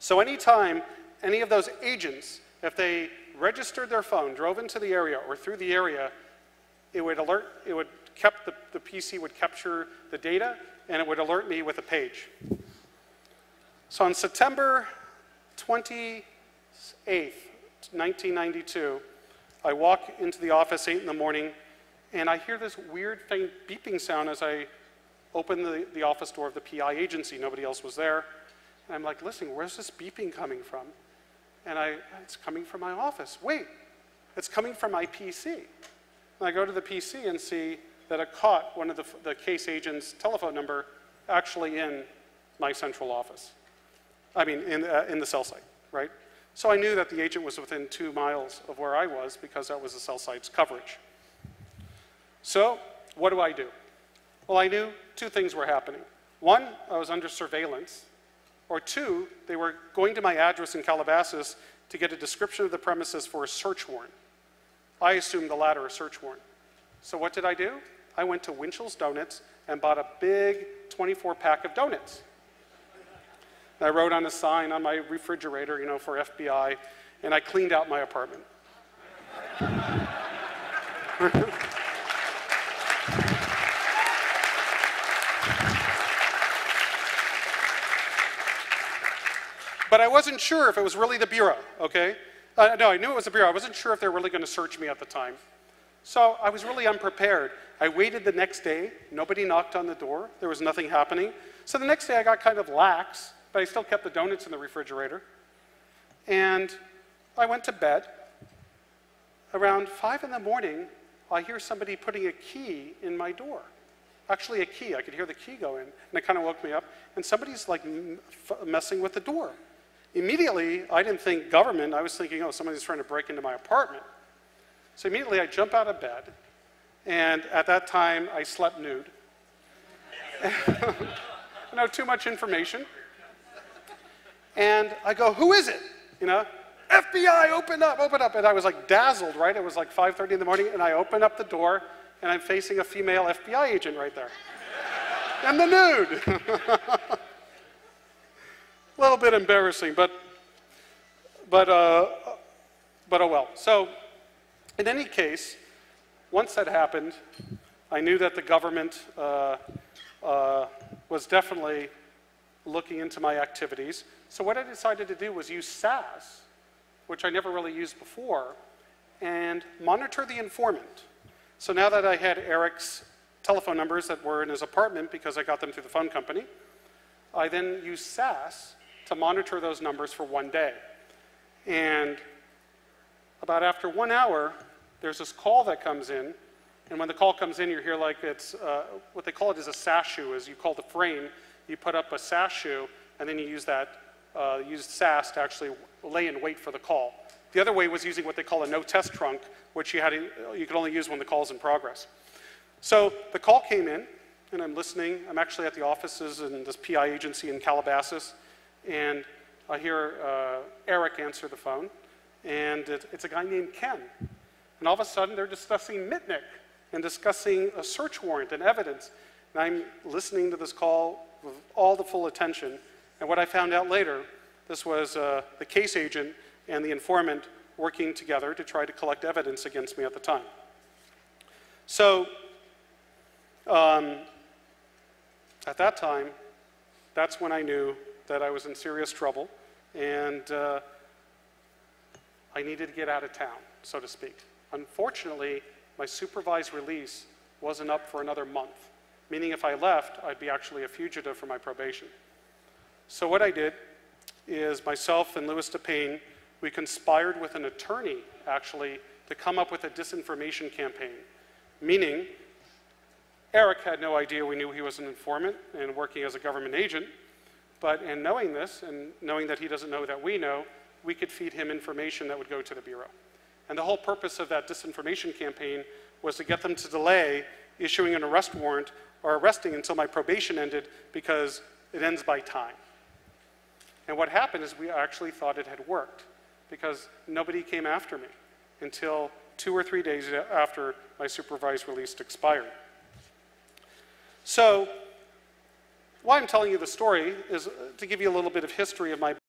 So anytime any of those agents, if they registered their phone, drove into the area or through the area, it would alert, the PC would capture the data and it would alert me with a page. So on September 28th, 1992, I walk into the office 8 in the morning and I hear this weird faint beeping sound as I open the office door of the PI agency. Nobody else was there. And I'm like, listen, where's this beeping coming from? And it's coming from my office. Wait, it's coming from my PC. And I go to the PC and see that it caught one of the case agent's telephone number actually in my central office. I mean, in the cell site, right? So I knew that the agent was within 2 miles of where I was because that was the cell site's coverage. So what do? Well, I knew 2 things were happening. 1, I was under surveillance. Or 2, they were going to my address in Calabasas to get a description of the premises for a search warrant. I assumed the latter, a search warrant. So what did I do? I went to Winchell's Donuts and bought a big 24-pack of donuts. And I wrote on a sign on my refrigerator, you know, for FBI, and I cleaned out my apartment. But I wasn't sure if it was really the Bureau, okay? No, I knew it was the Bureau. I wasn't sure if they were really going to search me at the time. So I was really unprepared. I waited the next day. Nobody knocked on the door. There was nothing happening. So the next day I got kind of lax, but I still kept the donuts in the refrigerator. And I went to bed. Around 5 in the morning, I hear somebody putting a key in my door. Actually a key. I could hear the key go in. And it kind of woke me up. And somebody's like messing with the door. Immediately, I didn't think government. I was thinking, oh, somebody's trying to break into my apartment. So immediately, I jump out of bed. And at that time, I slept nude. No, too much information. And I go, who is it? You know, FBI, open up, open up. And I was like dazzled, right? It was like 5:30 in the morning. And I open up the door, and I'm facing a female FBI agent right there. And the nude. A little bit embarrassing, but oh well. So, in any case, once that happened, I knew that the government was definitely looking into my activities. So what I decided to do was use SAS, which I never really used before, and monitor the informant. So now that I had Eric's telephone numbers that were in his apartment because I got them through the phone company, I then used SAS to monitor those numbers for 1 day. And about after 1 hour, there's this call that comes in, and when the call comes in, you hear like it's, what they call it is a SAS shoe, is you call the frame, you put up a SAS shoe, and then you use that, use SAS to actually lay in wait for the call. The other way was using what they call a no-test trunk, which you could only use when the call's in progress. So the call came in, and I'm listening. I'm actually at the offices in this PI agency in Calabasas, and I hear Eric answer the phone, and it's a guy named Ken. And all of a sudden, they're discussing Mitnick and discussing a search warrant and evidence. And I'm listening to this call with all the full attention. And what I found out later, this was the case agent and the informant working together to try to collect evidence against me at the time. So at that time, that's when I knew that I was in serious trouble, and I needed to get out of town, so to speak. Unfortunately, my supervised release wasn't up for another month, meaning if I left, I'd be actually a fugitive for my probation. So what I did is myself and Louis DePayne, we conspired with an attorney, actually, to come up with a disinformation campaign, meaning Eric had no idea we knew he was an informant and working as a government agent, but in knowing this and knowing that he doesn't know that we know, we could feed him information that would go to the Bureau. And the whole purpose of that disinformation campaign was to get them to delay issuing an arrest warrant or arresting until my probation ended, because it ends by time. And what happened is we actually thought it had worked, because nobody came after me until 2 or 3 days after my supervised release expired. So why I'm telling you the story is to give you a little bit of history of my